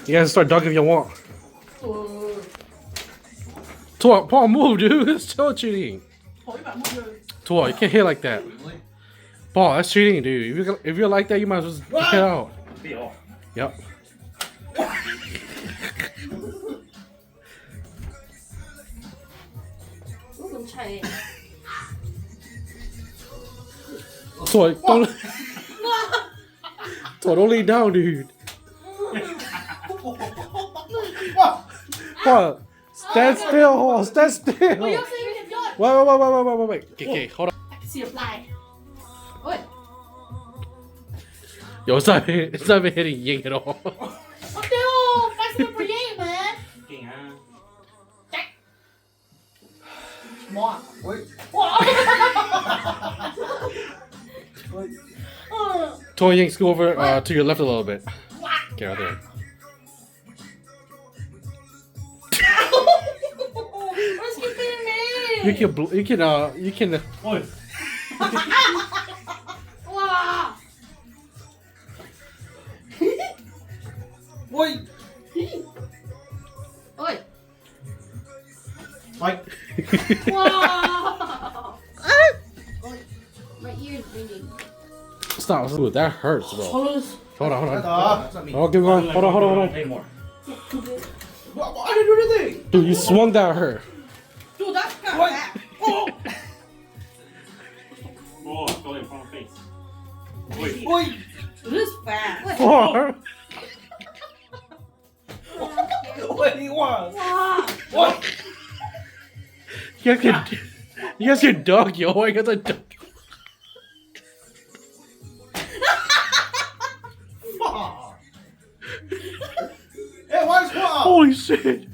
You guys start dunking if you want. Paul, move, dude. It's still cheating. Paul, you can't hit like that. Paul, that's cheating, dude. If you're like that, you might as well just hit out. Yep. Toy, don't lay down, dude. What? Stand still, hold on, stand still. Wait. Okay, hold on. I can see a fly. What? Yo, it's not even hitting Ying at all. Dude, fast enough for Ying, man. Come on. Wait. Toy Ying, scoot over to your left a little bit. Get out there. What's keeping me? You can. Wow. Wait. Oi. Mike. Wow. My ear's ringing. Stop. Dude, that hurts, bro. Hold on. That's not me. Oh, give on. Hold on. Play more. What? I didn't do anything. Dude, you swung that at her. Dude, that's kind of What? bad. Oh. Oh, go in front of face. Wait. This is fast. What? What he wants? Wow. What? You guys get dog, yo. I got the dog. Fuck. Hey, what's wrong? Holy shit.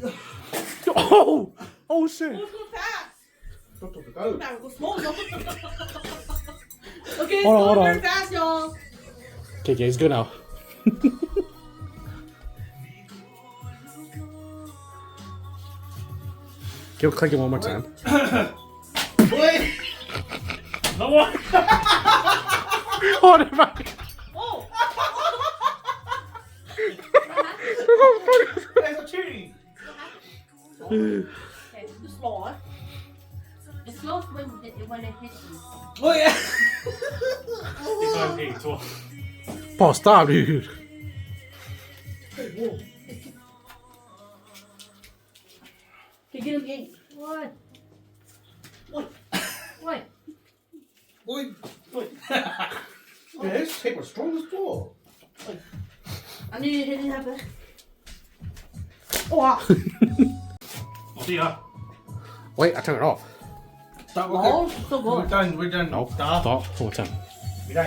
Oh shit. Go fast. Go. Go slow, though. Okay, Hold it's on. going very fast, y'all. Okay, it's good now. Click it one more time. Wait. No one. Oh, never mind. Oh. That's a cheating. Okay, it's slow, huh? It's slow when it hits you. Oh yeah. Hey, so Paul, stop, dude. Okay, get him game. What? Wait. Yeah, this tape was strong as fuck. I need to hit it happen. Wow. see ya. Wait, I turned it off. Stop. No, still We're going. done. No, Stop. stop. One more time. ไม่ได้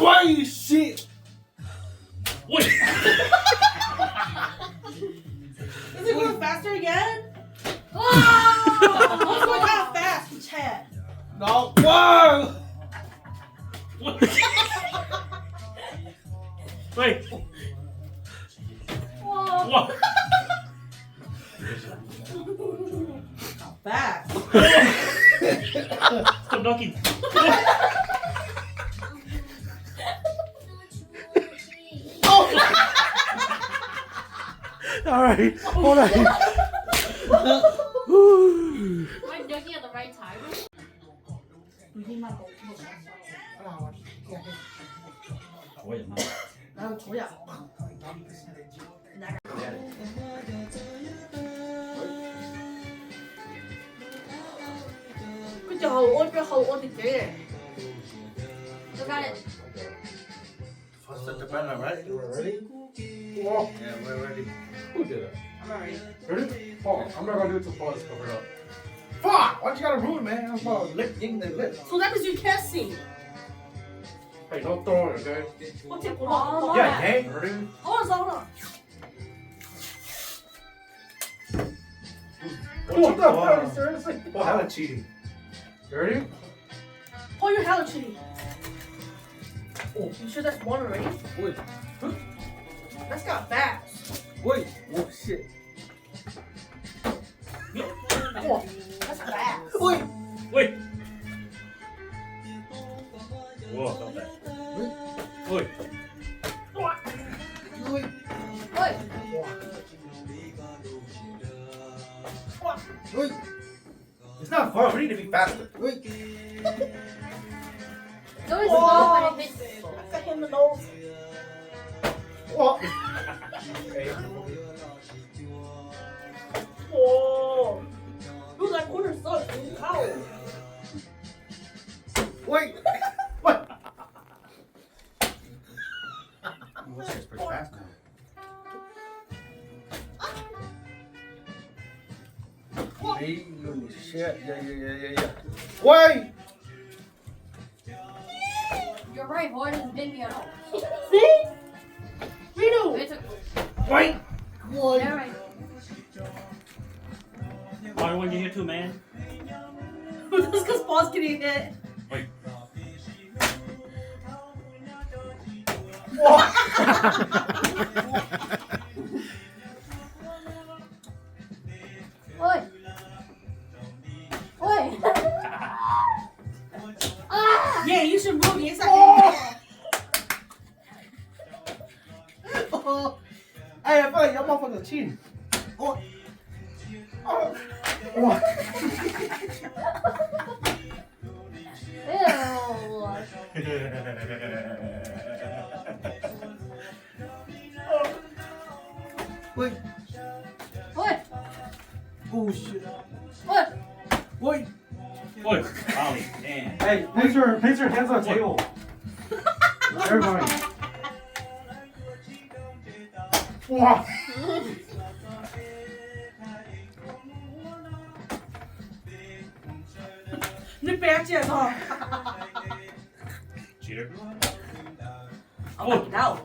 Why shit? Wait. Is it going faster again? Oh! What's going out fast, Chad? No. Whoa. Wait. Whoa. What? Fast. Stop knocking. All right, hold on. Am I ducking at the right time? 난 저야. 그치, how old is it? Look at it. First at the banner, right? We're ready? Yeah, we're ready. Who did it? I'm already. Ready? Paul, I'm not gonna do it till Paul's covered up. Fuck! Why you gotta ruin, man? I'm about lifting the lip. So that means you can't see. Hey, don't throw it, okay? 어떻게 몰라? Yeah, hey. Ready? hold on. What the hell? Seriously? Well, hella cheating. You ready? Oh, you're hella cheating. Oh, you sure that's one already? Wait. That's got fast. Wait. Oh, shit. Oh, that's fast. Wait. Wait. Whoa, stop that. Wait. faster. Wait. It's always the ball when it hits. I got him in the nose. What? Whoa. Dude, that corner sucks, dude. How? Wait. What? This is pretty fast now. Hey, you shit. Yeah. Wait. You're right, boy. It doesn't bend me at all. See? Reno. It's a, Wait. One. they're right. Why wouldn't you hit two, man? Just because Paul's getting hit. Wait. What? Oi. Oi. Ah! Yeah, you should move. Yes, I Oh. Hey, I feel like your motherfucker cheating. Oh. Oh. What? Wait. Oi. Oh shit. Oi. Wait. Wait. Ollie, damn. Hey, place your hands on the table. Everybody. Wow. Nu bet je dan. Cheater. Oh, no.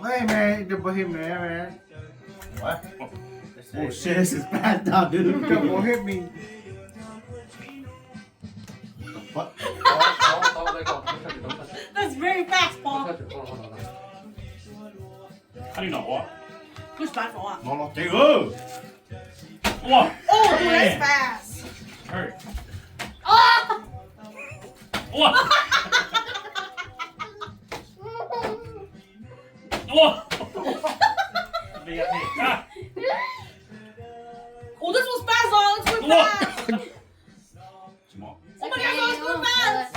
Hey man, the Bohemian man. What? Oh, shit, this is bad now, dude. Don't hit me. What? That's very fast, Paul. How do you know what? Push back for what? No, no. There you go. What? Oh, dude, that's fast. Hurt. Ah! What? What? Ah. Oh, this was fast, oh, this was What? fast. Small. Oh my God, that was going fast.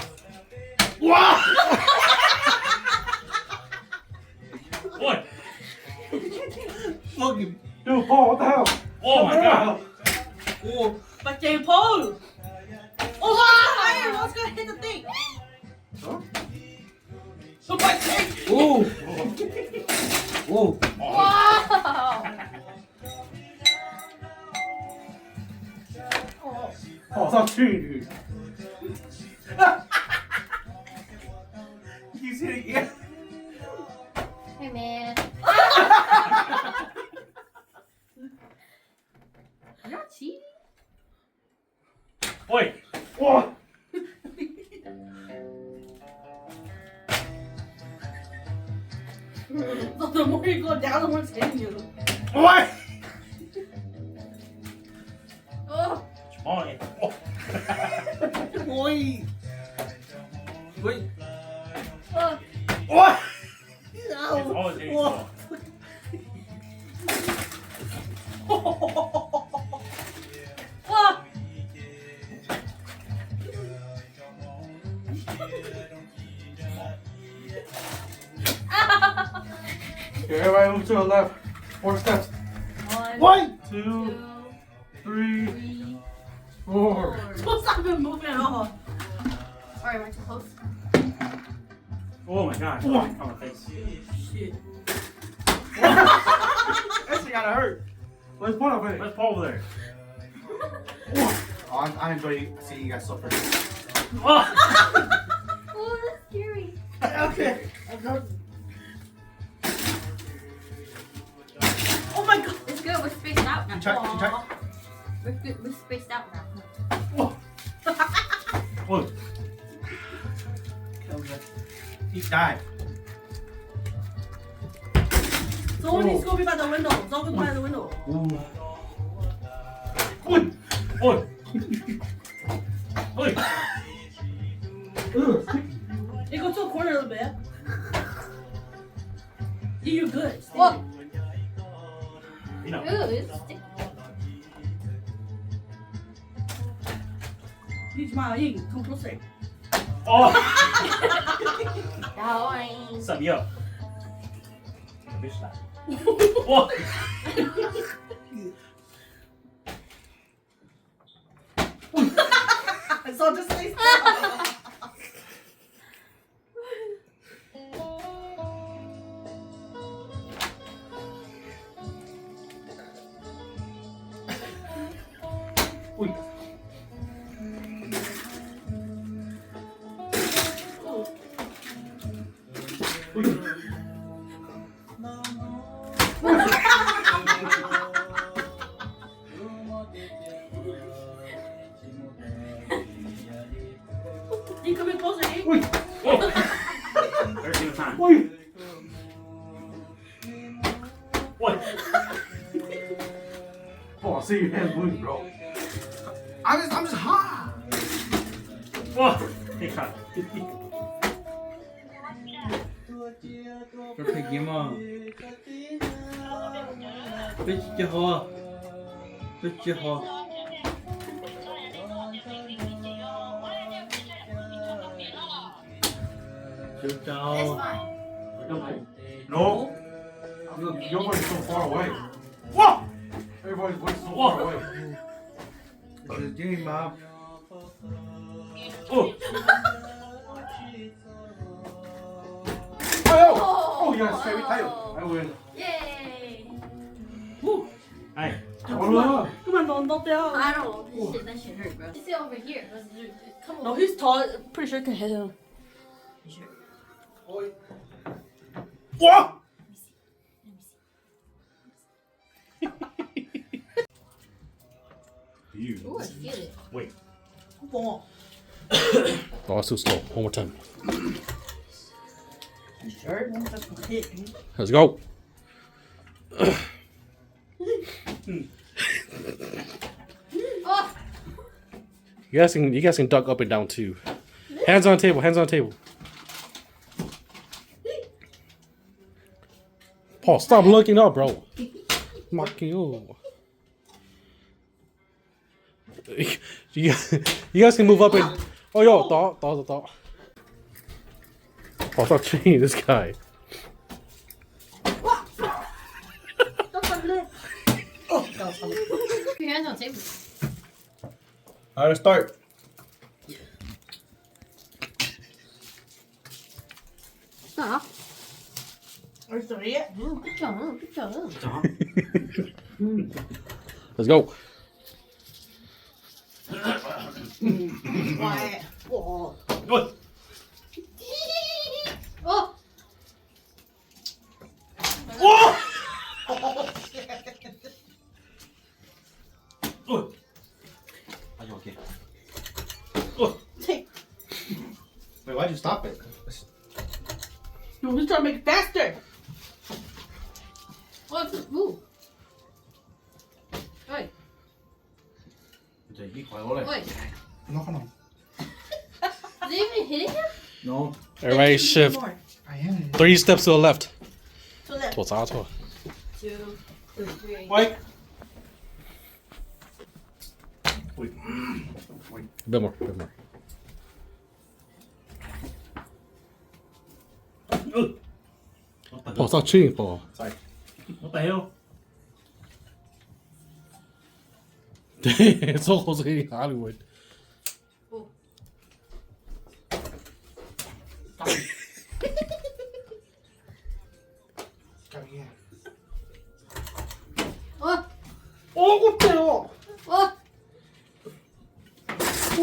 What? What? Fucking. Dude, Paul, what the hell? Oh my god. Oh. But they pulled. Oh, wow, iron. Let's go hit the thing. Huh? So my thing. Whoa. Whoa. Wow! Oh. Paul, stop cheating, dude. He's hitting it. Hey, man. You're not cheating? Wait. What? So the more you go down, the more it's hitting you. What? Oh. Small. Oh. Wait. Wait. Oh. What? It's always hitting small. Oh. Okay, everybody move to the left. 4 steps. 1, What? 2, 2, 3, 3, 4. 4. Don't stop even moving at all. Sorry, we're too close. Oh my god. On my face. Shit. That shit gotta hurt. Let's put up it. Let's Paul over there. Oh, I enjoy seeing you guys suffer. Oh. Oh, that's scary. Okay. Oh my God. It's good. We're spaced out now. You try. Aw. We're good. We're spaced out now. What? He died. Someone needs to go be by the window. Someone go by the window. Oi. Oi. Oi. You go to a corner a little bit. Yeah, you're good. Stay Whoa. You know. Ooh, it's sticky. Come on, in. Come closer. 哦， Going. 什么呀？没事啦。哇！ So just stay still. Ui. Ui. You come in closer, in. Ui. Oh. Every single time. Oi. What? Oh, I see your hands moving, bro. I'm just hot. Wow. Hey, cut. 这配给吗？别急好，别急好。就 It's 找 fine. No. Your voice is so far away. Wow. Everybody's voice is so Whoa. far away. 使劲吧。 Oh. Oh, yes, baby. I win. Yay. Hey. Come on. Come on, don't tell. I don't know. This shit hurt, bro. Just sit over here. Come on. No, he's tall. Pretty sure I can hit him. You sure? What? You. Ooh, I feel it. Wait. Oh, Oh, that's too slow. One more time. you sure? That's a hit. Let's go. Oh. You guys can duck up and down too. Hands on table. Hands on table. Paul, stop looking up, bro. Mocking you. You guys can move up and. Oh, yo, thought. Oh, stop cheating this guy. Your hands on the table. All right, let's start. Stop. Are you sorry yet? Good job. Good job. Let's go. Quiet. Oh. What? Oh. Oh. Oh. Are you okay? Oh. Take. Wait, why'd you stop it? No, he's trying to make it faster. What? Ooh. Oi. Oi. No, no. Is it even hitting him? No. Everybody shift More. I am. 3 steps to the left. To the left. 左砸错。 2, 3. Wait. A bit more. Paul, stop cheating, Paul. Sorry. What the hell? It's almost hitting Hollywood. Oh. Oh. Oh, what the hell? Oh.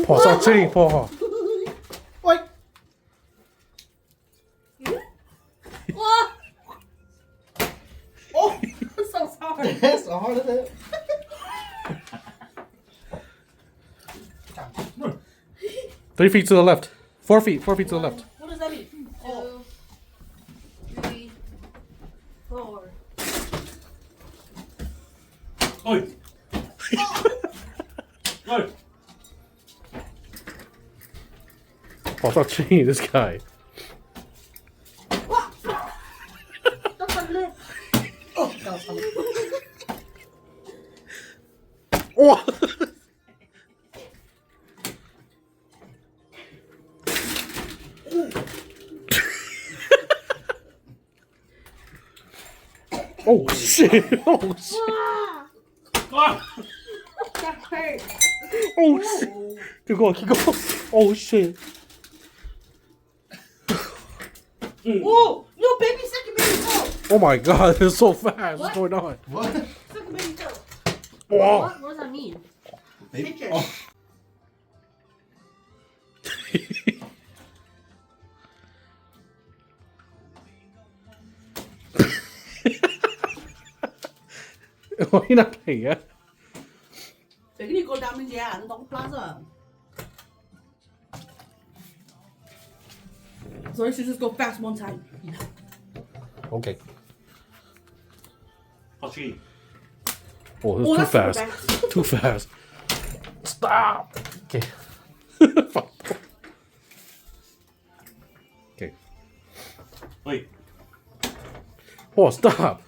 Paul, stop cheating, Paul. Wait. Oh. Oh, I'm so sorry. That's a hard as it. 3 feet to the left. 4 feet to the left. What does that mean? 2, 3, 4. Oi. Oi. Paul, stop cheating this guy. That's a lip. Oh, that was funny. Oh. Oh shit! Oh shit! Ah! That hurt. Oh shit! Keep going, keep going. Oh shit! Whoa! No, baby, second baby toe. Oh my god, it's so fast. What's going on? What? Second baby toe. Wow. What does that mean? Take care. Oh. Oh, you're not playing yet. Để cái đi cô đam bên nhà, nó đóng plaza. So let's just go fast one time. Okay. How's she? Oh, Oh, it's too that's fast. super fast. Too fast. Stop. Okay. Fuck. Okay. Wait. Oh, stop.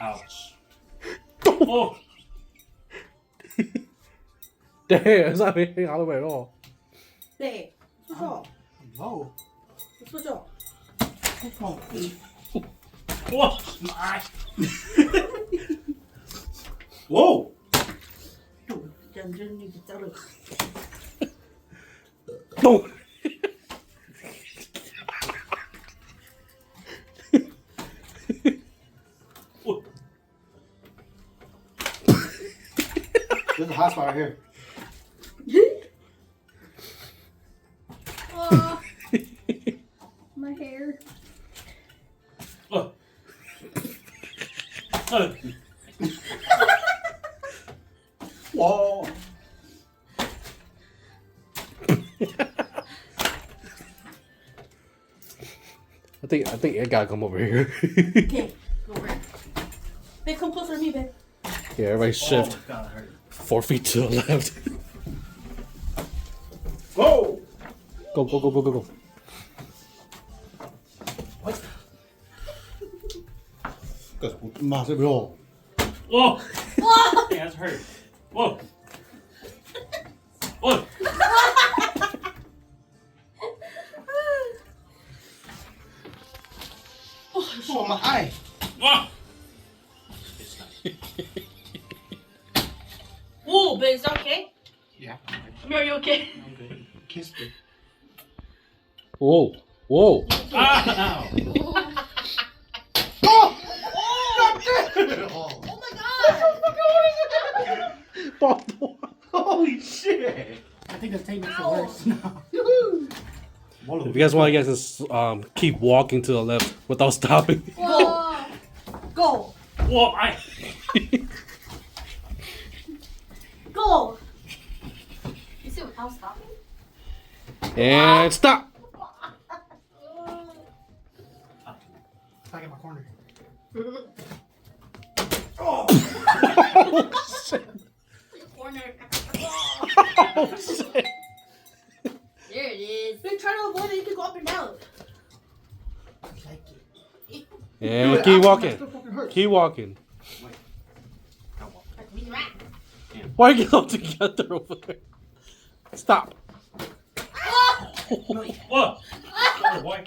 Ouch. Oh! Damn, it's not hitting all the way at all. 네. 수저. Low. 수저. Oh. Whoa! Ah. Whoa! 완전히 자르. No. Whoa. There's a hot spot right here. Oh, my hair. Oh. Whoa. I think Ed gotta come over here. Okay. Go right. Babe, come closer to me, babe. Yeah, everybody shift Oh, God, that hurt. 4 feet to the left. Whoa. Go, go, go, go, go, go. Más bro. Whoa! Yeah, that's hurt. Whoa! Whoa! Oh, my eye. Whoa! Whoa, babe, is that okay? Yeah. Are you okay? Kiss me. Whoa, whoa. Ah! Oh! Oh my god! Holy shit. I think the tape makes it worse now. If you guys want, you guys just keep walking to the left without stopping. Whoa. Go! Whoa! I. Go! You see without stopping? And stop. Back in my corner. Oh shit. Corner. Oh shit. There it is. Babe, try to avoid it, you can go up and down. I like it. And keep walking. Keep walking. Like me right. Why are you all together over there? Stop. Whoa! Oh, boy.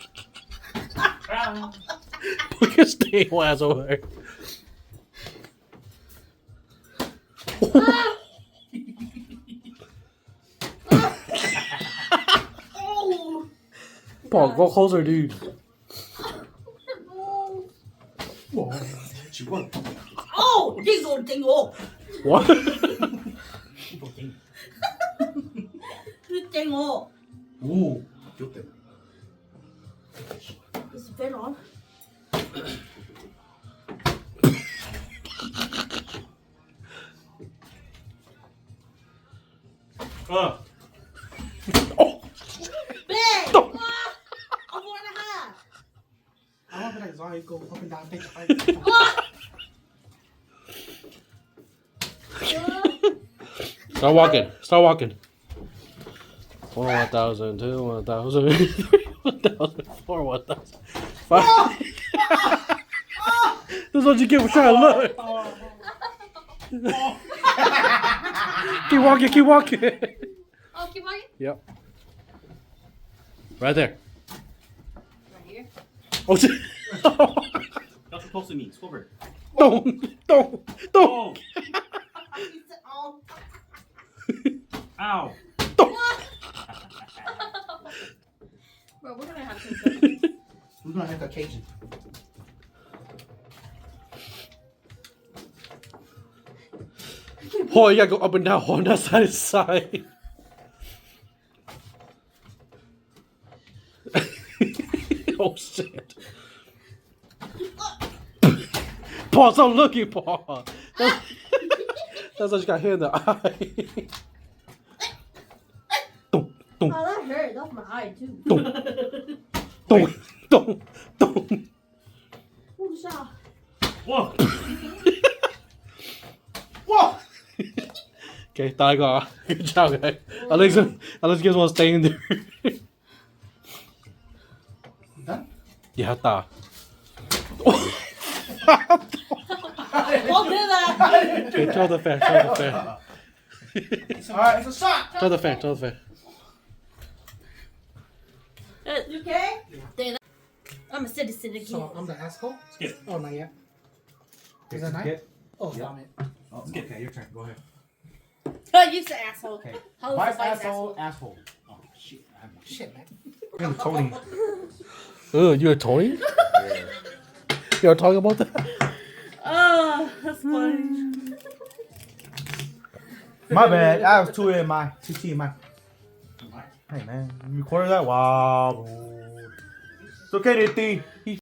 Ah. Put your stay ass over there. Oh! Paul, go closer, dude. Whoa. She won. Oh! This old thing, oh! What? This thing, oh! Ooh. Get them. Is the fan on? Oh. Oh. Babe! No. I'm 4.5! I want to be like Zari, go up and down, take the fight. Start walking. Start walking. 1,000, 2, 1,000, 3, 1,000, 4, 1,000, 5. This is what you get for trying to look. Keep walking, keep walking. Oh, keep walking. Yep. Right there. Right here. Oh, shit. That's supposed to mean. Squilbert. Don't. Oh. He said, oh. Ow. Bro, we're gonna have some. We're gonna have a Cajun. Paul, you gotta go up and down on that side to side. Oh shit. Paul, stop looking, Paul. That's what you got hit in the eye. Don't. Oh, that hurt. That's my eye too. Don't. Ooh, shot. Whoa. Whoa! Okay, Tiger. Good job, guys. Alex gives one stay in there. Done? Yeah, ta. Don't do that. Okay, throw the fan. Alright, it's a shot! Throw the fan. You okay? I'm a citizen again. So I'm the asshole? Skip. Oh, not yet. Is that night? Oh, damn it. Oh, okay, your turn. Go ahead. Oh, you said asshole. Okay. How is Vice the vice asshole, asshole. Oh shit! I have one. Shit, man. You're Tony. You're a Tony? You ever talking about that? Oh, that's funny. My bad. I was 2 in my 2T in my. Hey man, you recorded that? Wow. It's okay, DT.